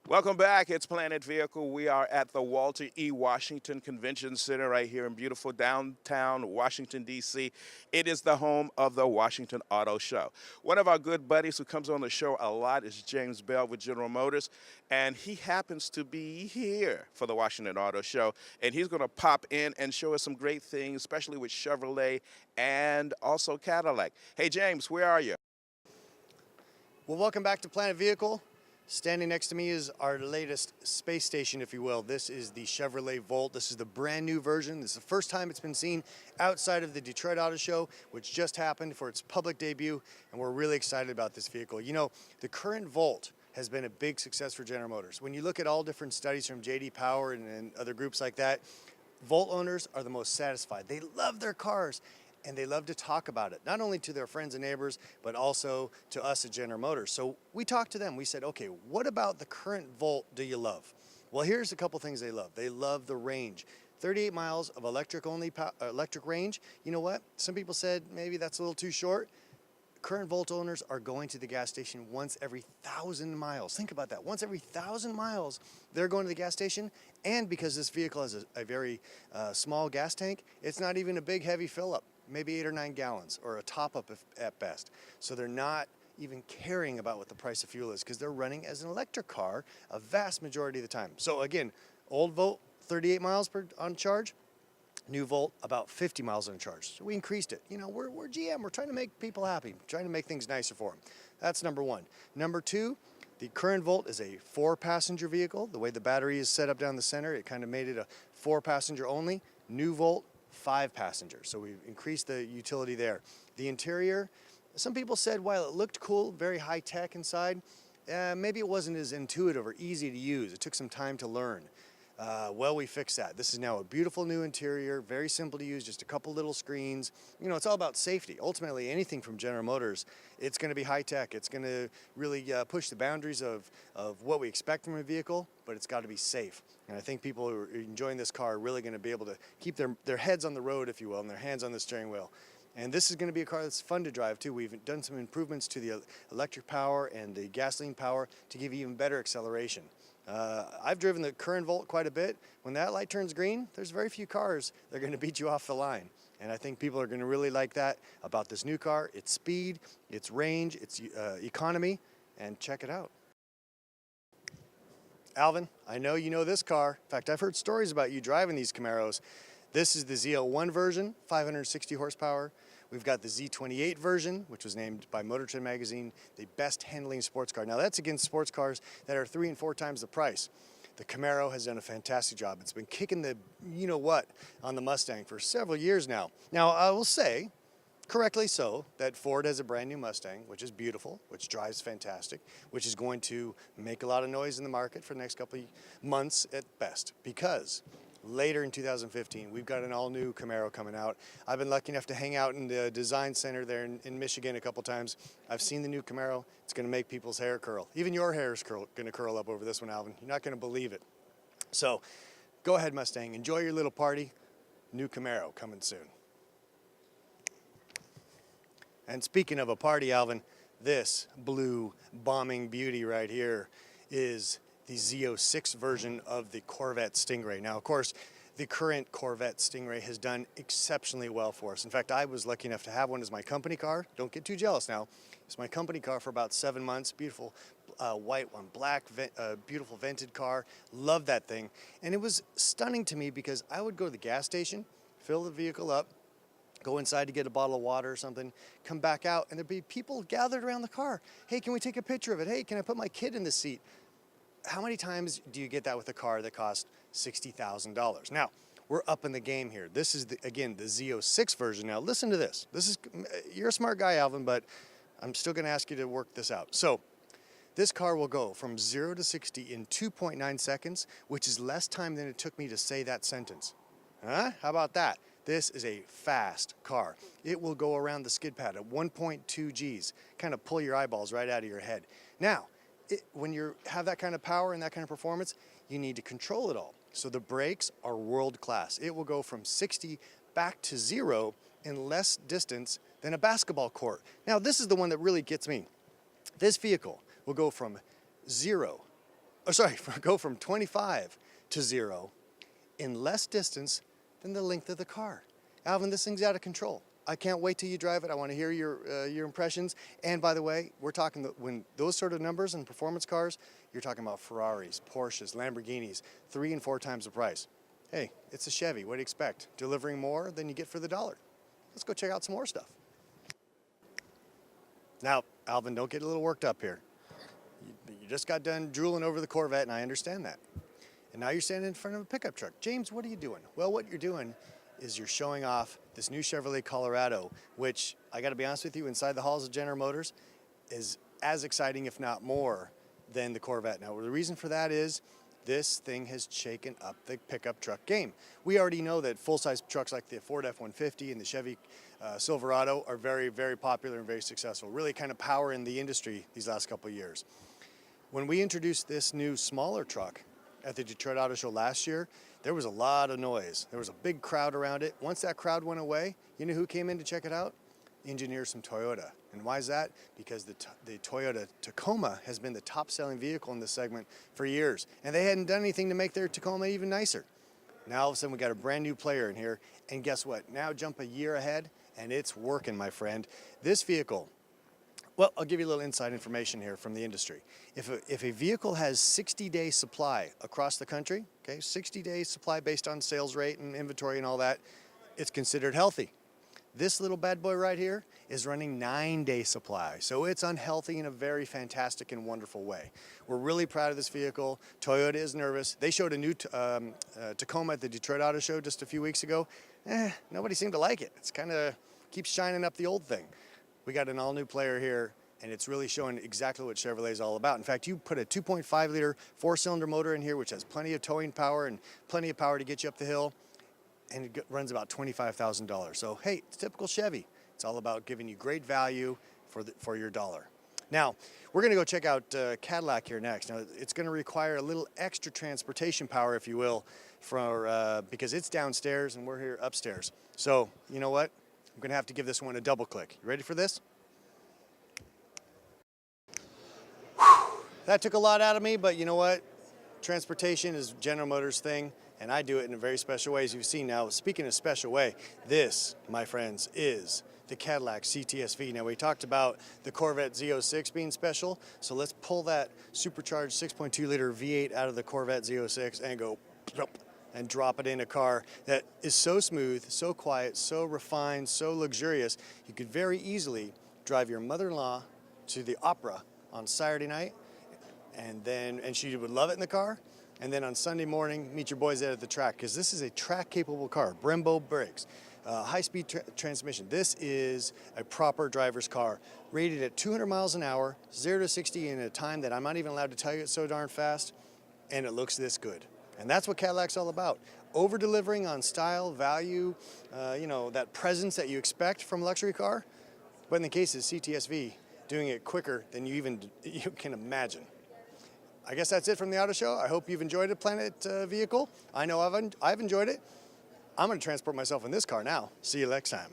Welcome back. It's Planet Vehicle. We are at the Walter E. Washington Convention Center right here in beautiful downtown Washington, D.C. It is the home of the Washington Auto Show. One of our good buddies who comes on the show a lot is James Bell with General Motors, and he happens to be here for the Washington Auto Show, and he's going to pop in and show us some great things, especially with Chevrolet and also Cadillac. Hey, James, where are you? Well, welcome back to Planet Vehicle. Standing next to me is our latest space station, if you will. This is the Chevrolet Volt. This is the brand new version. This is the first time it's been seen outside of the Detroit Auto Show, which just happened for its public debut, and we're really excited about this vehicle. You know, the current Volt has been a big success for General Motors. When you look at all different studies from J.D. Power and other groups like that, Volt owners are the most satisfied. They love their cars, and they love to talk about it, not only to their friends and neighbors, but also to us at General Motors. So we talked to them. We said, okay, what about the current Volt do you love? Well, here's a couple things they love. They love the range. 38 miles of electric range. You know what? Some people said maybe that's a little too short. Current Volt owners are going to the gas station once every 1,000 miles. Think about that. Once every 1,000 miles, they're going to the gas station. And because this vehicle has a very small gas tank, it's not even a big, heavy fill-up. Maybe 8 or 9 gallons, or a top-up at best. So they're not even caring about what the price of fuel is because they're running as an electric car a vast majority of the time. So again, old Volt, 38 miles on charge. New Volt, about 50 miles on charge. So we increased it. You know, we're GM. We're trying to make people happy, trying to make things nicer for them. That's number one. Number two, the current Volt is a 4-passenger vehicle. The way the battery is set up down the center, it kind of made it a 4-passenger only. New Volt, 5 passengers, so we've increased the utility there. The interior, some people said while it looked cool, very high tech inside, maybe it wasn't as intuitive or easy to use. It took some time to learn. Well, we fixed that. This is now a beautiful new interior, very simple to use, just a couple little screens. You know, it's all about safety. Ultimately, anything from General Motors, it's going to be high tech. It's going to really push the boundaries of what we expect from a vehicle, but it's got to be safe. And I think people who are enjoying this car are really going to be able to keep their heads on the road, if you will, and their hands on the steering wheel. And this is going to be a car that's fun to drive too. We've done some improvements to the electric power and the gasoline power to give even better acceleration. I've driven the current Volt quite a bit. When that light turns green, there's very few cars that are going to beat you off the line. And I think people are going to really like that about this new car, its speed, its range, its economy, and check it out. Alvin, I know you know this car. In fact, I've heard stories about you driving these Camaros. This is the Z01 version, 560 horsepower. We've got the Z28 version, which was named by Motor Trend magazine the best handling sports car. Now that's against sports cars that are 3 and 4 times the price. The Camaro has done a fantastic job. It's been kicking the you-know-what on the Mustang for several years now. Now, I will say, correctly so, that Ford has a brand new Mustang, which is beautiful, which drives fantastic, which is going to make a lot of noise in the market for the next couple of months at best, because later in 2015, we've got an all-new Camaro coming out. I've been lucky enough to hang out in the design center there in Michigan a couple times. I've seen the new Camaro. It's going to make people's hair curl. Even your hair is going to curl up over this one, Alvin. You're not going to believe it. So go ahead, Mustang. Enjoy your little party. New Camaro coming soon. And speaking of a party, Alvin, this blue bombing beauty right here is the Z06 version of the Corvette Stingray. Now, of course, the current Corvette Stingray has done exceptionally well for us. In fact, I was lucky enough to have one as my company car. Don't get too jealous now. It's my company car for about 7 months. Beautiful white one, black, beautiful vented car. Love that thing. And it was stunning to me because I would go to the gas station, fill the vehicle up, go inside to get a bottle of water or something, come back out, and there'd be people gathered around the car. Hey, can we take a picture of it? Hey, can I put my kid in the seat? How many times do you get that with a car that costs $60,000? Now, we're up in the game here. This is, again, the Z06 version. Now, listen to this. You're a smart guy, Alvin, but I'm still going to ask you to work this out. So, this car will go from 0 to 60 in 2.9 seconds, which is less time than it took me to say that sentence. Huh? How about that? This is a fast car. It will go around the skid pad at 1.2 Gs, kind of pull your eyeballs right out of your head. Now, when you have that kind of power and that kind of performance, you need to control it all. So the brakes are world class. It will go from 60 back to 0 in less distance than a basketball court. Now, this is the one that really gets me. This vehicle will go from 0 go from 25 to 0 in less distance than the length of the car. Alvin, this thing's out of control. I can't wait till you drive it. I want to hear your impressions. And by the way, we're talking when those sort of numbers in performance cars, you're talking about Ferraris, Porsches, Lamborghinis, 3 and 4 times the price. Hey, it's a Chevy. What do you expect? Delivering more than you get for the dollar. Let's go check out some more stuff. Now, Alvin, don't get a little worked up here. You just got done drooling over the Corvette, and I understand that. And now you're standing in front of a pickup truck. James, what are you doing? Well, what you're doing is you're showing off this new Chevrolet Colorado, which, I got to be honest with you, inside the halls of General Motors is as exciting, if not more, than the Corvette. Now, the reason for that is this thing has shaken up the pickup truck game. We already know that full-size trucks like the Ford F-150 and the Chevy Silverado are very, very popular and very successful, really kind of powering the industry these last couple of years. When we introduced this new smaller truck at the Detroit Auto Show last year, there was a lot of noise. There was a big crowd around it. Once that crowd went away, you know who came in to check it out? Engineers from Toyota. And why is that? Because the Toyota Tacoma has been the top-selling vehicle in this segment for years, and they hadn't done anything to make their Tacoma even nicer. Now all of a sudden we got a brand new player in here, and guess what? Now jump a year ahead, and it's working, my friend. This vehicle, well, I'll give you a little inside information here from the industry. If a vehicle has 60-day supply across the country, okay, 60-day supply based on sales rate and inventory and all that, it's considered healthy. This little bad boy right here is running 9-day supply, so it's unhealthy in a very fantastic and wonderful way. We're really proud of this vehicle. Toyota is nervous. They showed a new Tacoma at the Detroit Auto Show just a few weeks ago. Nobody seemed to like it. It's kind of keeps shining up the old thing. We got an all-new player here, and it's really showing exactly what Chevrolet is all about. In fact, you put a 2.5-liter 4-cylinder motor in here, which has plenty of towing power and plenty of power to get you up the hill, and it runs about $25,000. So, hey, it's typical Chevy. It's all about giving you great value for your dollar. Now, we're going to go check out Cadillac here next. Now, it's going to require a little extra transportation power, if you will, because it's downstairs and we're here upstairs. So, you know what? I'm going to have to give this one a double click. You ready for this? Whew. That took a lot out of me, but you know what? Transportation is General Motors' thing, and I do it in a very special way, as you've seen now. Speaking of special way, this, my friends, is the Cadillac CTS-V. Now, we talked about the Corvette Z06 being special, so let's pull that supercharged 6.2-liter V8 out of the Corvette Z06 and go and drop it in a car that is so smooth, so quiet, so refined, so luxurious, you could very easily drive your mother-in-law to the opera on Saturday night, and she would love it in the car, and then on Sunday morning, meet your boys out at the track, because this is a track-capable car. Brembo brakes, high-speed transmission. This is a proper driver's car, rated at 200 miles an hour, 0 to 60 in a time that I'm not even allowed to tell you it's so darn fast, and it looks this good. And that's what Cadillac's all about. Over-delivering on style, value, that presence that you expect from a luxury car. But in the case of CTS-V, doing it quicker than you can imagine. I guess that's it from the auto show. I hope you've enjoyed it, Planet Vehicle. I know I've enjoyed it. I'm going to transport myself in this car now. See you next time.